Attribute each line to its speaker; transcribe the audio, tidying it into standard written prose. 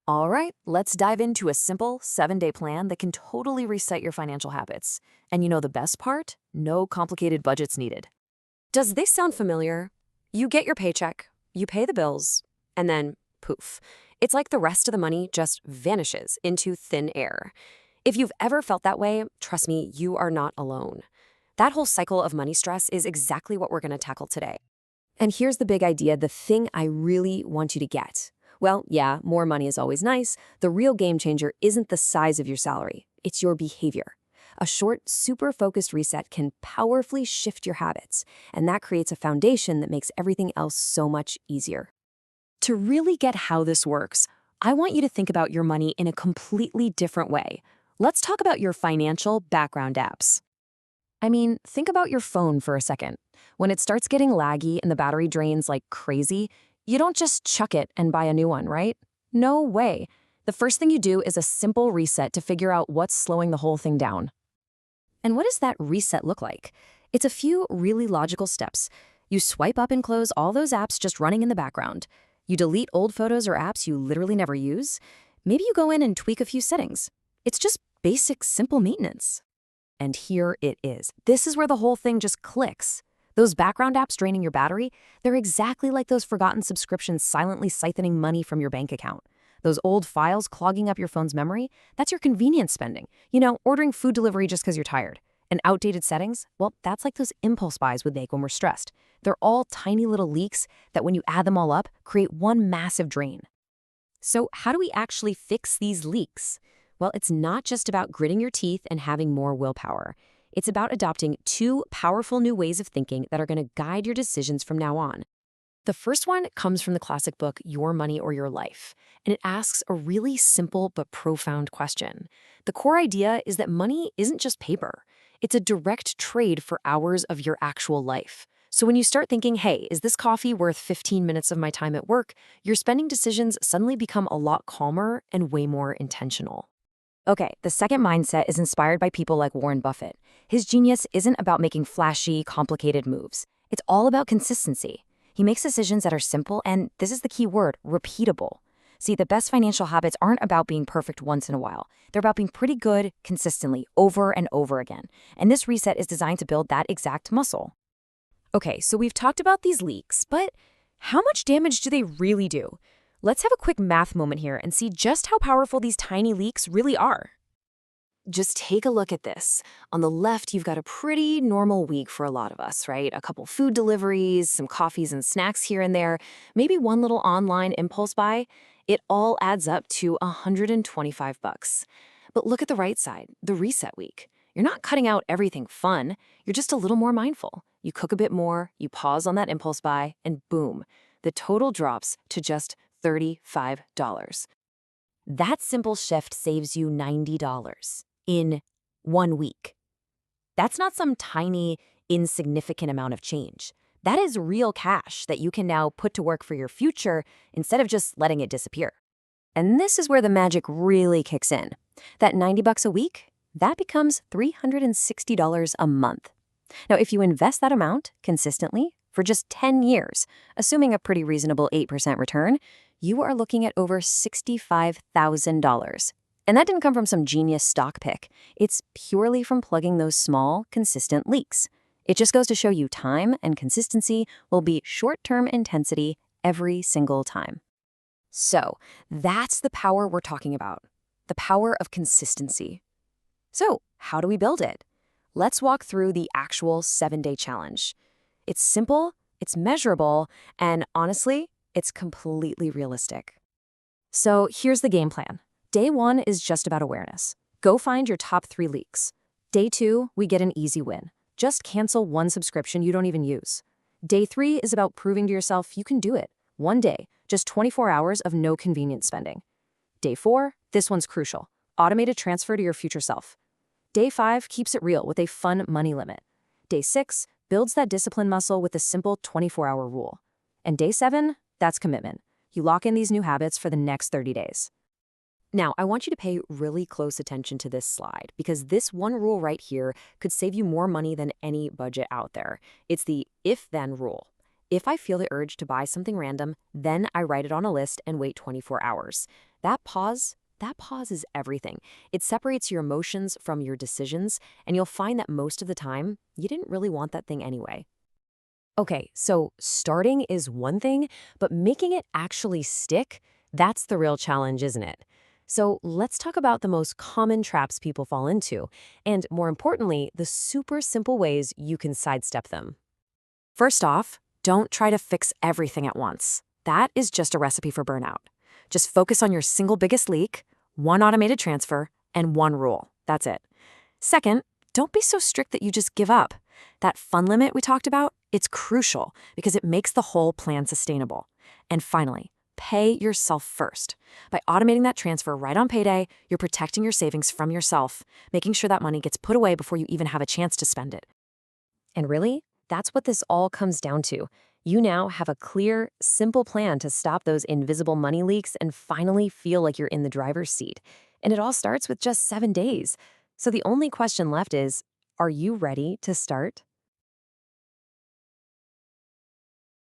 Speaker 1: All right, let's dive into a simple 7-day plan that can totally reset your financial habits. And you know the best part? No complicated budgets needed.
Speaker 2: Does this sound familiar? You get your paycheck, you pay the bills, and then poof. It's like the rest of the money just vanishes into thin air. If you've ever felt that way, trust me, you are not alone. That whole cycle of money stress is exactly what we're going to tackle today. And here's the big idea, the thing I really want you to get. Well, yeah, more money is always nice. The real game changer isn't the size of your salary, it's your behavior. A short, super focused reset can powerfully shift your habits, and that creates a foundation that makes everything else so much easier. To really get how this works, I want you to think about your money in a completely different way. Let's talk about your financial background apps. I mean, think about your phone for a second. When it starts getting laggy and the battery drains like crazy, you don't just chuck it and buy a new one, right? No way. The first thing you do is a simple reset to figure out what's slowing the whole thing down. And what does that reset look like? It's a few really logical steps. You swipe up and close all those apps just running in the background. You delete old photos or apps you literally never use. Maybe you go in and tweak a few settings. It's just basic, simple maintenance. And here it is. This is where the whole thing just clicks. Those background apps draining your battery, they're exactly like those forgotten subscriptions silently siphoning money from your bank account. Those old files clogging up your phone's memory, that's your convenience spending. You know, ordering food delivery just because you're tired. And outdated settings, well, that's like those impulse buys we make when we're stressed. They're all tiny little leaks that when you add them all up, create one massive drain. So how do we actually fix these leaks? Well, it's not just about gritting your teeth and having more willpower. It's about adopting two powerful new ways of thinking that are going to guide your decisions from now on. The first one comes from the classic book, Your Money or Your Life, and it asks a really simple but profound question. The core idea is that money isn't just paper. It's a direct trade for hours of your actual life. So when you start thinking, hey, is this coffee worth 15 minutes of my time at work, your spending decisions suddenly become a lot calmer and way more intentional. Okay, the second mindset is inspired by people like Warren Buffett. His genius isn't about making flashy, complicated moves. It's all about consistency. He makes decisions that are simple and, this is the key word, repeatable. See, the best financial habits aren't about being perfect once in a while. They're about being pretty good consistently over and over again. And this reset is designed to build that exact muscle. Okay, so we've talked about these leaks, but how much damage do they really do? Let's have a quick math moment here and see just how powerful these tiny leaks really are. Just take a look at this. On the left, you've got a pretty normal week for a lot of us, right? A couple food deliveries, some coffees and snacks here and there, maybe one little online impulse buy. It all adds up to $125. But look at the right side, the reset week. You're not cutting out everything fun. You're just a little more mindful. You cook a bit more, you pause on that impulse buy, and boom, the total drops to just $35. That simple shift saves you $90 in 1 week. That's not some tiny, insignificant amount of change. That is real cash that you can now put to work for your future instead of just letting it disappear. And this is where the magic really kicks in. That $90 a week, that becomes $360 a month. Now, if you invest that amount consistently for just 10 years, assuming a pretty reasonable 8% return, you are looking at over $65,000. And that didn't come from some genius stock pick. It's purely from plugging those small, consistent leaks. It just goes to show you time and consistency will beat short-term intensity every single time. So that's the power we're talking about, the power of consistency. So how do we build it? Let's walk through the actual 7-day challenge. It's simple, it's measurable, and honestly, it's completely realistic. So here's the game plan. Day 1 is just about awareness. Go find your top 3 leaks. Day 2, we get an easy win. Just cancel one subscription you don't even use. Day 3 is about proving to yourself you can do it. One day, just 24 hours of no convenience spending. Day 4, this one's crucial. Automated transfer to your future self. Day 5 keeps it real with a fun money limit. Day 6 builds that discipline muscle with a simple 24-hour rule. And day 7, that's commitment. You lock in these new habits for the next 30 days. Now, I want you to pay really close attention to this slide because this one rule right here could save you more money than any budget out there. It's the if-then rule. If I feel the urge to buy something random, then I write it on a list and wait 24 hours.
Speaker 1: That pause is everything. It separates your emotions from your decisions, and you'll find that most of the time, you didn't really want that thing anyway.
Speaker 2: Okay, so starting is one thing, but making it actually stick, that's the real challenge, isn't it? So let's talk about the most common traps people fall into, and more importantly, the super simple ways you can sidestep them.
Speaker 1: First off, don't try to fix everything at once. That is just a recipe for burnout. Just focus on your single biggest leak, one automated transfer, and one rule. That's it. Second, don't be so strict that you just give up. That fund limit we talked about, it's crucial because it makes the whole plan sustainable. And finally, pay yourself first. By automating that transfer right on payday, you're protecting your savings from yourself, making sure that money gets put away before you even have a chance to spend it.
Speaker 2: And really, that's what this all comes down to. You now have a clear, simple plan to stop those invisible money leaks and finally feel like you're in the driver's seat. And it all starts with just 7 days. So the only question left is, are you ready to start?